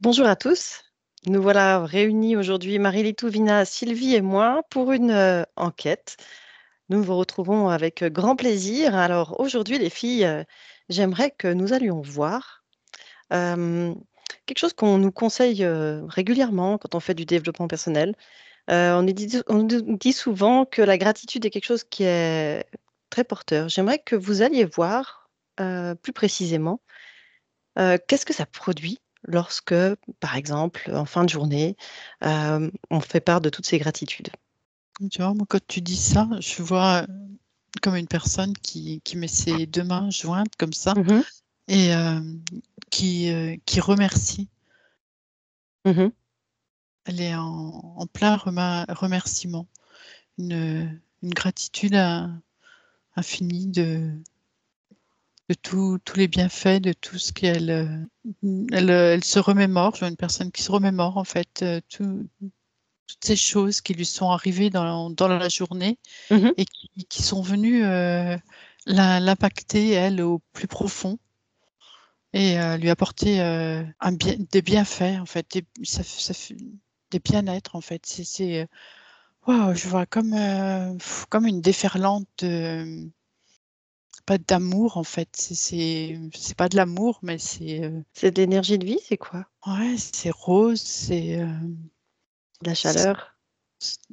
Bonjour à tous. Nous voilà réunis aujourd'hui, Marie-Litou, Vina, Sylvie et moi, pour une enquête. Nous vous retrouvons avec grand plaisir. Alors aujourd'hui, les filles, j'aimerais que nous allions voir euh, quelque chose qu'on nous conseille régulièrement quand on fait du développement personnel. On nous dit souvent que la gratitude est quelque chose qui est très porteur. J'aimerais que vous alliez voir plus précisément qu'est-ce que ça produit lorsque, par exemple, en fin de journée, on fait part de toutes ces gratitudes? Tu vois, moi, quand tu dis ça, je vois comme une personne qui met ses deux mains jointes comme ça Mhm, et qui remercie. mhm. Elle est en plein remerciement. Une gratitude infinie de tous les bienfaits, de tout ce qu'elle elle se remémore. Je vois une personne qui se remémore en fait toutes ces choses qui lui sont arrivées dans la journée Mhm. et qui sont venues l'impacter, elle, au plus profond et lui apporter des bienfaits, en fait, des bien-être, en fait. Waouh, je vois comme une déferlante pas d'amour, en fait. C'est pas de l'amour, mais C'est de l'énergie de vie, c'est quoi? ouais, c'est rose, De la c'est- chaleur?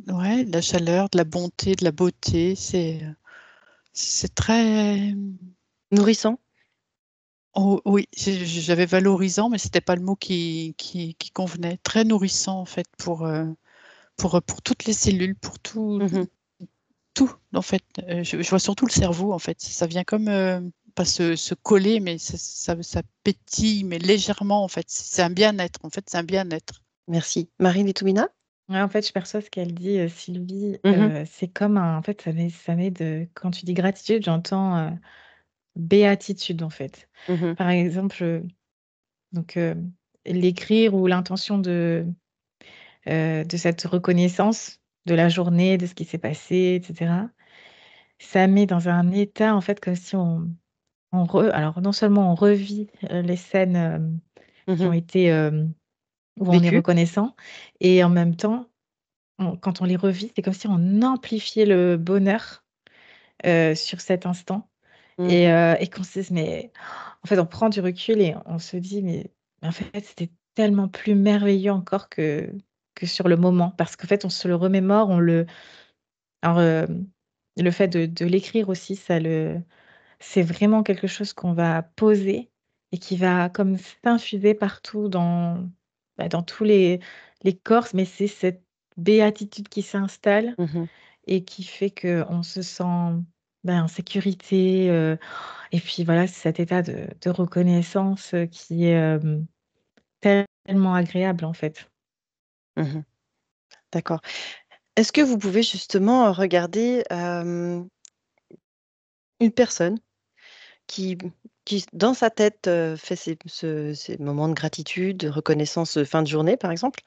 ouais, de la chaleur, de la bonté, de la beauté. C'est très. Nourrissant? Oh, oui, j'avais valorisant, mais c'était pas le mot qui convenait. Très nourrissant, en fait, pour toutes les cellules, pour Mhm. tout, en fait. Je vois surtout le cerveau, en fait. Ça vient comme, pas se coller, mais ça pétille, mais légèrement, en fait. C'est un bien-être, en fait, c'est un bien-être. Merci. Marine et Toumina? Ouais, en fait, je perçois ce qu'elle dit, Sylvie. Mhm, C'est comme un. En fait, ça met de. Quand tu dis gratitude, j'entends béatitude, en fait. mhm, Par exemple, donc, l'écrire ou l'intention de cette reconnaissance de la journée, de ce qui s'est passé, etc. Ça met dans un état, en fait, comme si alors, non seulement on revit les scènes qui ont mhm. été. Où on est Vécu? reconnaissant, et en même temps, quand on les revit, c'est comme si on amplifiait le bonheur sur cet instant Mhm, et qu'on se dise, mais en fait, on prend du recul et on se dit, mais en fait, c'était tellement plus merveilleux encore que sur le moment. Parce qu'en fait, on se le remémore, alors, le fait de l'écrire aussi, c'est vraiment quelque chose qu'on va poser et qui va comme s'infuser partout dans tous les corps, mais c'est cette béatitude qui s'installe mhm, et qui fait qu'on se sent, en sécurité, et puis voilà, c'est cet état de reconnaissance, qui est, tellement agréable, en fait. mhm. D'accord. Est-ce que vous pouvez justement regarder une personne qui, qui dans sa tête, fait ces moments de gratitude, de reconnaissance fin de journée, par exemple?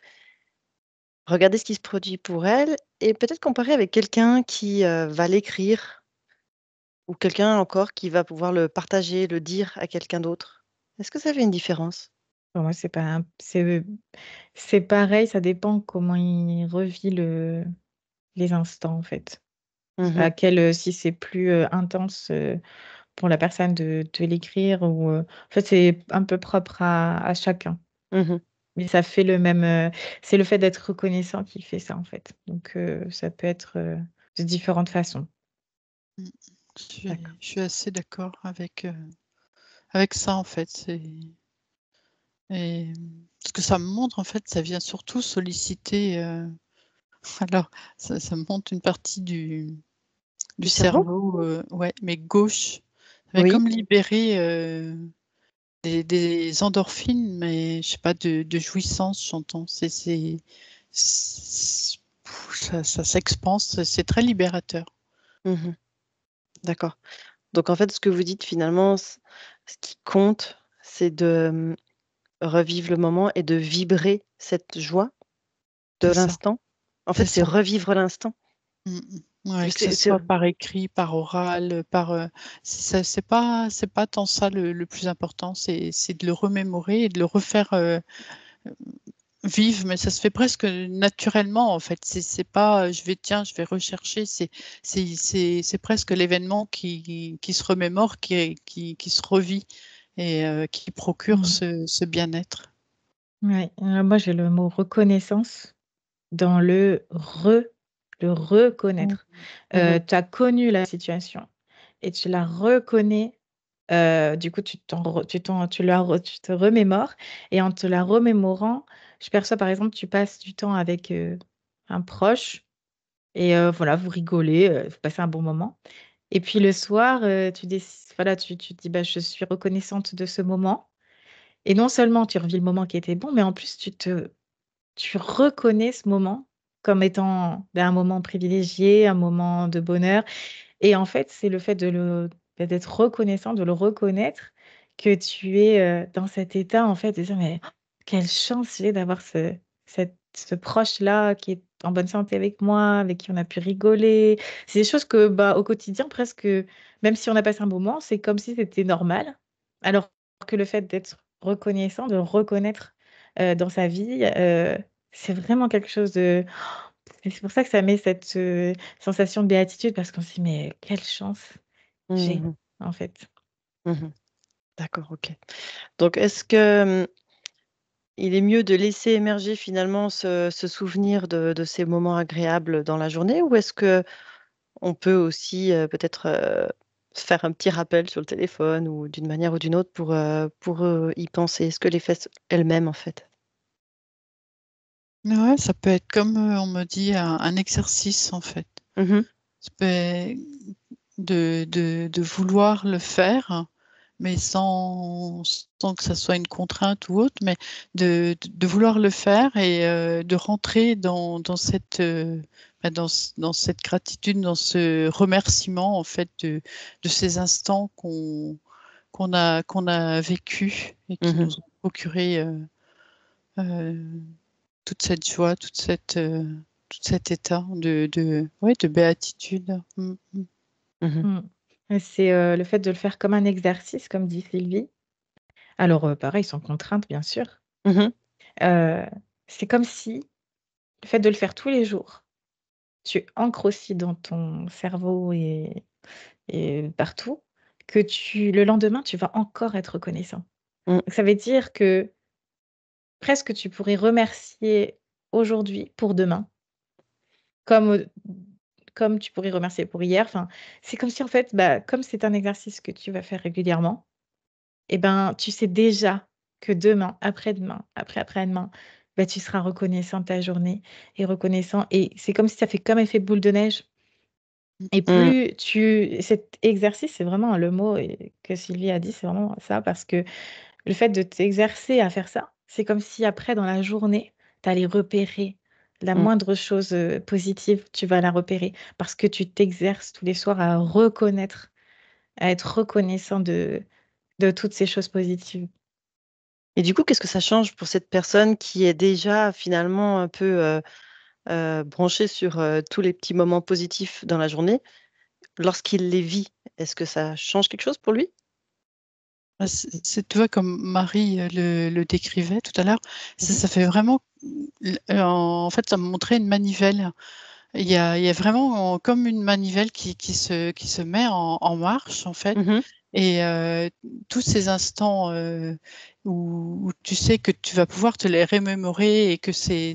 Regardez ce qui se produit pour elle et peut-être comparer avec quelqu'un qui, va l'écrire ou quelqu'un encore qui va pouvoir le partager, le dire à quelqu'un d'autre. Est-ce que ça fait une différence? Pour moi, c'est pareil, ça dépend comment il revit les instants, en fait. Mmh. À quel, si c'est plus, intense, pour la personne de l'écrire ou, en fait, c'est un peu propre à chacun. Mmh. Mais ça fait le même, c'est le fait d'être reconnaissant qui fait ça, en fait. Donc, ça peut être, de différentes façons. Mm. D'accord. Je suis assez d'accord avec ça, en fait. Et ce que ça me montre, en fait, ça vient surtout solliciter. Alors, ça me montre une partie du Du cerveau? cerveau, ouais, mais gauche. Ça vient Oui. comme libérer des endorphines, mais je sais pas, de jouissance, j'entends. Ça s'expanse, c'est très libérateur. Mmh. D'accord. Donc en fait, ce que vous dites finalement, ce qui compte, c'est de, revivre le moment et de vibrer cette joie de C'est ça, l'instant? En c'est fait, c'est ça. revivre l'instant? Mmh mh. Ouais, que ce C'est soit par écrit, par oral, c'est pas tant ça le plus important, c'est de le remémorer et de le refaire, vivent, mais ça se fait presque naturellement en fait. C'est pas, je vais rechercher. C'est presque l'événement qui se remémore, qui se revit et qui procure Mm. ce bien-être. Ouais. Moi, j'ai le mot reconnaissance dans le reconnaître. Mhm. Tu as connu la situation et tu la reconnais. Du coup, tu te remémores et en te la remémorant, je perçois par exemple, tu passes du temps avec un proche et voilà, vous rigolez, vous passez un bon moment. Et puis le soir, voilà, tu te dis, bah, je suis reconnaissante de ce moment. Et non seulement tu revis le moment qui était bon, mais en plus tu reconnais ce moment comme étant un moment privilégié, un moment de bonheur. Et en fait, c'est le fait d'être reconnaissant, de le reconnaître, que tu es dans cet état, en fait, de dire, mais quelle chance j'ai d'avoir ce proche-là qui est en bonne santé avec moi, avec qui on a pu rigoler. C'est des choses que, bah, au quotidien, presque, même si on a passé un moment, c'est comme si c'était normal. Alors que le fait d'être reconnaissant, de le reconnaître dans sa vie, c'est vraiment quelque chose de... Et c'est pour ça que ça met cette sensation de béatitude parce qu'on se dit: «Mais quelle chance j'ai», Mhm. en fait. Mhm. D'accord, ok. Donc, est-ce que il est mieux de laisser émerger finalement ce souvenir de ces moments agréables dans la journée, ou est-ce que on peut aussi peut-être faire un petit rappel sur le téléphone ou d'une manière ou d'une autre pour y penser? Est-ce que les fesses elles-mêmes, en fait? Ouais, ça peut être comme on me dit un exercice en fait. Mhm. Ça peut être de vouloir le faire, mais sans que ça soit une contrainte ou autre, mais de vouloir le faire et de rentrer dans cette, dans cette gratitude, dans ce remerciement en fait de ces instants qu'on a vécu et qui Mhm. nous ont procuré euh, toute cette joie, tout cet état ouais, de béatitude. Mm. Mhm. Mmh. Et c'est, le fait de le faire comme un exercice, comme dit Sylvie. Alors, pareil, sans contrainte, bien sûr. Mhm. Heu, c'est comme si le fait de le faire tous les jours, tu ancres aussi dans ton cerveau et partout que le lendemain, tu vas encore être reconnaissant. Mm. Donc ça veut dire que presque tu pourrais remercier aujourd'hui pour demain, comme, comme tu pourrais remercier pour hier. Enfin, c'est comme si en fait, bah, comme c'est un exercice que tu vas faire régulièrement, et ben, tu sais déjà que demain, après-demain, après-après-demain, bah, tu seras reconnaissant de ta journée et reconnaissant, et c'est comme si ça fait comme effet boule de neige. Et Mm. plus cet exercice, c'est vraiment le mot que Sylvie a dit, c'est vraiment ça, parce que le fait de t'exercer à faire ça, c'est comme si après dans la journée, tu allais repérer la Mm. moindre chose, positive, tu vas la repérer parce que tu t'exerces tous les soirs à reconnaître, à être reconnaissant de toutes ces choses positives. Et du coup, qu'est-ce que ça change pour cette personne qui est déjà finalement un peu branchée sur tous les petits moments positifs dans la journée, lorsqu'il les vit? Est-ce que ça change quelque chose pour lui? Ah, tu vois, comme Marie le décrivait tout à l'heure, Mhm. ça fait vraiment, en fait, ça me montrait une manivelle. Il y a vraiment comme une manivelle qui se met en marche, en fait. Mhm. Et tous ces instants où tu sais que tu vas pouvoir te les remémorer et que si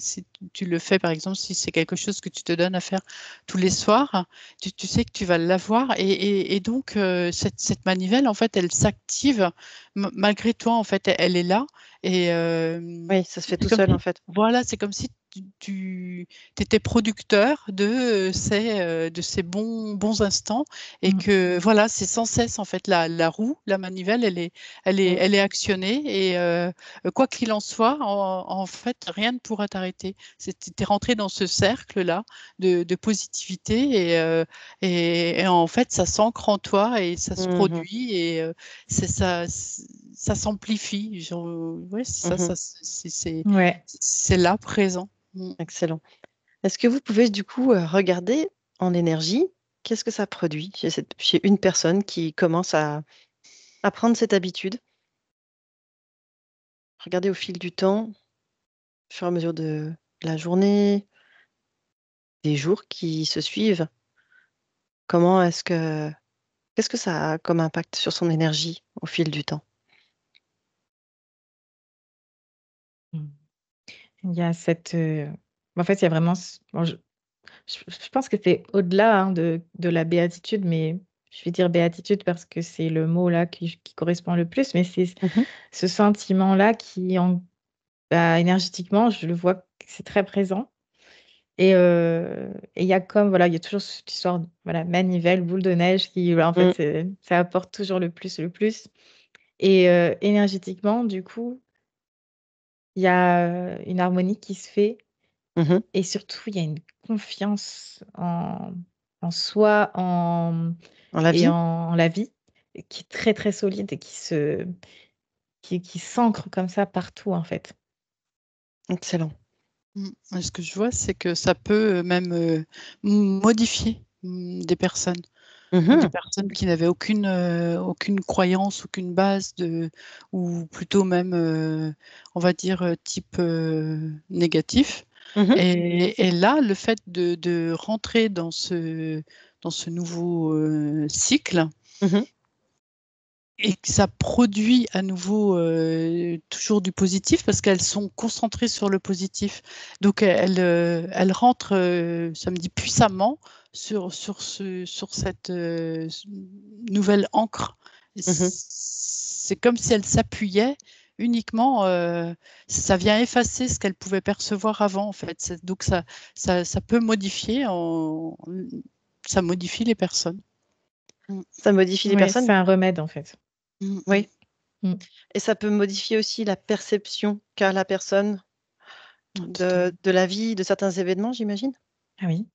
tu le fais, par exemple, si c'est quelque chose que tu te donnes à faire tous les soirs, tu sais que tu vas l'avoir. Et donc, cette manivelle, en fait, elle s'active malgré toi, en fait, elle est là. Et Oui, ça se fait c'est tout comme seul en si, fait. voilà, c'est comme si tu étais producteur de ces bons instants et Mmh. que voilà, c'est sans cesse en fait la roue, la manivelle, Mm. elle est actionnée et quoi qu'il en soit, en fait, rien ne pourra t'arrêter. Tu es rentré dans ce cercle-là de positivité et en fait, ça s'ancre en toi et ça se Mhm. produit et ça s'amplifie. Ouais, c'est ça, Mhm. Ouais. c'est là présent. Mm. Excellent. Est-ce que vous pouvez du coup regarder en énergie, qu'est-ce que ça produit chez une personne qui commence à prendre cette habitude? Regardez au fil du temps. fur et à mesure de la journée, des jours qui se suivent? Comment est-ce que Qu'est-ce que ça a comme impact sur son énergie au fil du temps? Mmh. Il y a cette, en fait, il y a vraiment bon, je pense que c'est au-delà, hein, de la béatitude, mais je vais dire béatitude parce que c'est le mot là qui correspond le plus, mais c'est Mmh. ce sentiment-là qui bah, énergétiquement, je le vois que c'est très présent et il y a comme voilà, il y a toujours cette histoire de voilà, manivelle, boule de neige qui voilà, en fait, Mmh. ça apporte toujours le plus et énergétiquement, du coup, il y a, une harmonie qui se fait Mmh. et surtout, il y a une confiance en soi, Dans la et vie? en la vie qui est très, très solide et qui s'ancre comme ça partout, en fait. Excellent. Et ce que je vois, c'est que ça peut même modifier des personnes. Des Mmh. personnes qui n'avaient aucune croyance, aucune base ou plutôt même, on va dire, type négatif. Mmh. Et là, le fait de rentrer dans ce nouveau cycle Mmh. et que ça produit à nouveau toujours du positif parce qu'elles sont concentrées sur le positif. Donc elles rentrent, ça me dit puissamment sur cette nouvelle encre. Mmh. C'est comme si elles s'appuyaient uniquement, ça vient effacer ce qu'elles pouvaient percevoir avant en fait. Donc ça peut modifier, ça modifie les personnes. Mm, Ça modifie les Oui, personnes? c'est un remède, en fait. mm, mm. Oui, Mmh. et ça peut modifier aussi la perception qu'a la personne de Totalement. la vie, de certains événements, j'imagine? Ah oui.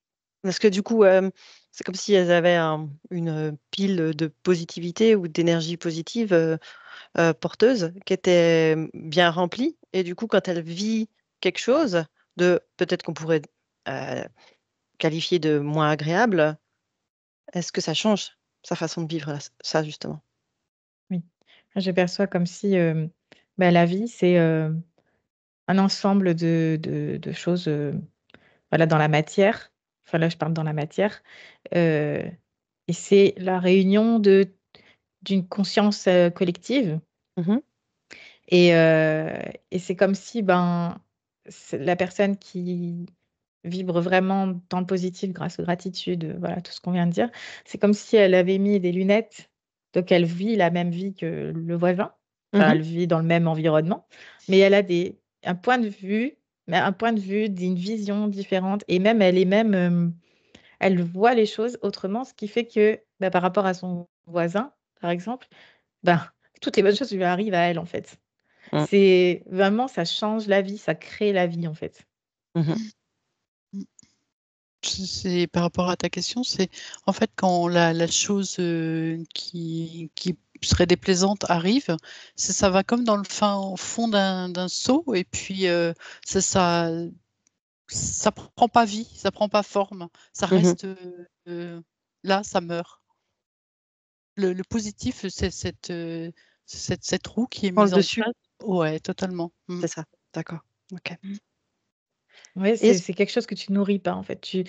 Parce que du coup, c'est comme si elles avaient une, pile de positivité ou d'énergie positive, porteuse qui était, bien remplie, et du coup, quand elle vit quelque chose de peut-être qu'on pourrait, heu, qualifier de moins agréable, est-ce que ça change sa façon de vivre ça justement? Oui. Moi, je perçois comme si, bah, la vie, c'est, un ensemble de choses, voilà, dans la matière. Enfin, là, je parle dans la matière, heu et c'est la réunion d'une conscience, collective Mmh. et heu et c'est comme si, ben, c'est la personne qui vibre vraiment dans le positif grâce aux gratitudes, voilà, tout ce qu'on vient de dire. C'est comme si elle avait mis des lunettes, donc elle vit la même vie que le voisin, enfin, Mmh. elle vit dans le même environnement, mais elle a un point de vue, mais un point de vue d'une vision différente et même elle est même, elle voit les choses autrement, ce qui fait que, bah, par rapport à son voisin, par exemple, ben, toutes les bonnes choses lui arrivent à elle, en fait. Mmh. C'est vraiment ça change la vie, ça crée la vie, en fait. Mmh. Mmh. C'est par rapport à ta question, c'est en fait quand la chose qui serait déplaisante arrive, ça va comme dans le fin au fond d'un seau et puis ça ça prend pas vie, ça prend pas forme, ça Mmh. reste là, ça meurt. Le positif, c'est cette roue qui est Prend le mise en dessus? place. Ouais, totalement. C'est ça, d'accord, OK. Mm. Ouais, Et est-ce c'est quelque chose que tu nourris pas, en fait. Tu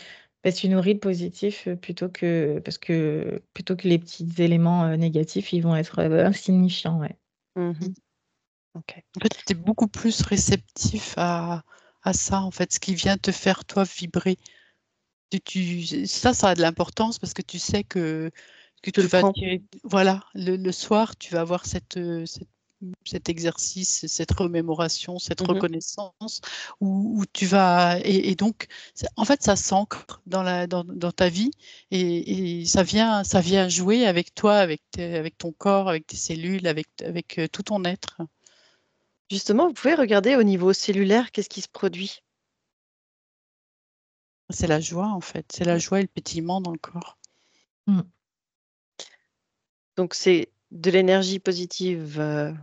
nourris le positif, plutôt que les petits éléments, négatifs, ils vont être, insignifiants, ouais. Mmh. OK. En fait, tu es beaucoup plus réceptif à ça, en fait, ce qui vient te faire, toi, vibrer. Ça a de l'importance parce que tu sais que Tu tu le vas prends? tirer. Voilà, le soir, tu vas avoir cet exercice, cette remémoration, cette Mmh. reconnaissance, où tu vas. Et donc, en fait, ça s'ancre dans ta vie et ça vient jouer avec toi, avec ton corps, avec tes cellules, avec tout ton être. Justement, vous pouvez regarder au niveau cellulaire, qu'est-ce qui se produit? C'est la joie, en fait. C'est la joie et le pétillement dans le corps. Mmh. Donc c'est de l'énergie positive,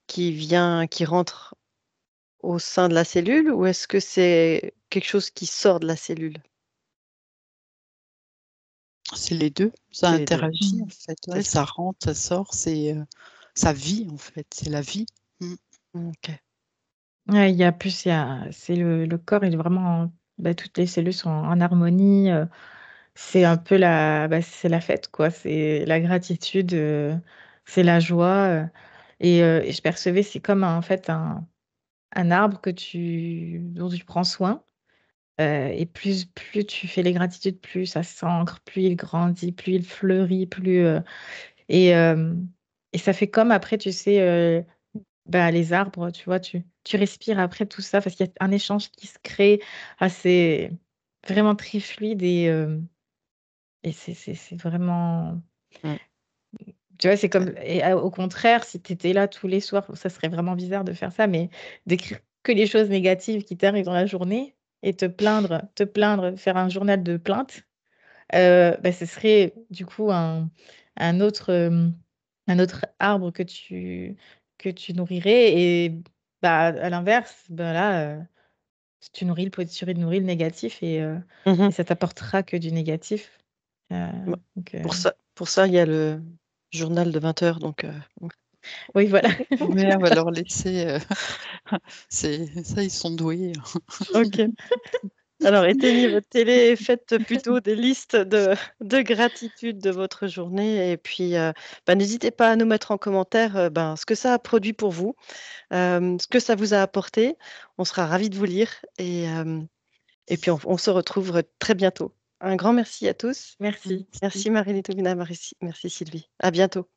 qui rentre au sein de la cellule, ou est-ce que c'est quelque chose qui sort de la cellule? C'est les 2, ça C'est les 2. interagit en Mmh. fait, C'est ouais, ça. ça rentre, ça sort, ça vit en fait, c'est la vie. Mmh. OK. Ouais, il y a plus, c'est le corps, il est vraiment, toutes les cellules sont en harmonie. C'est un peu c'est la fête, quoi. C'est la gratitude, c'est la joie. Et je percevais, c'est comme en fait un arbre dont tu prends soin. Et plus tu fais les gratitudes, plus ça s'ancre, plus il grandit, plus il fleurit, et, euh, et ça fait comme après, tu sais, les arbres, tu vois, tu respires après tout ça parce qu'il y a un échange qui se crée assez vraiment très fluide et c'est vraiment. Mm. Tu vois, c'est comme. Et au contraire, si tu étais là tous les soirs, ça serait vraiment bizarre de faire ça, mais d'écrire que les choses négatives qui t'arrivent dans la journée et te plaindre, faire un journal de plainte, ce serait du coup un autre, euh, un autre arbre que tu nourrirais. Et à l'inverse, là, tu nourris le négatif et Mhm. ça t'apportera que du négatif. Bon, Donc, pour ça, il y a le journal de 20 heures. Donc, oui, voilà. Mais on va leur laisser. Ça, ils sont doués. ok. Alors, éteignez votre télé et faites plutôt des listes de gratitude de votre journée. Et puis, n'hésitez pas à nous mettre en commentaire ce que ça a produit pour vous, ce que ça vous a apporté. On sera ravis de vous lire. Et puis, on se retrouve très bientôt. Un grand merci à tous. Merci. Merci Marie-Létovina, merci Sylvie. À bientôt.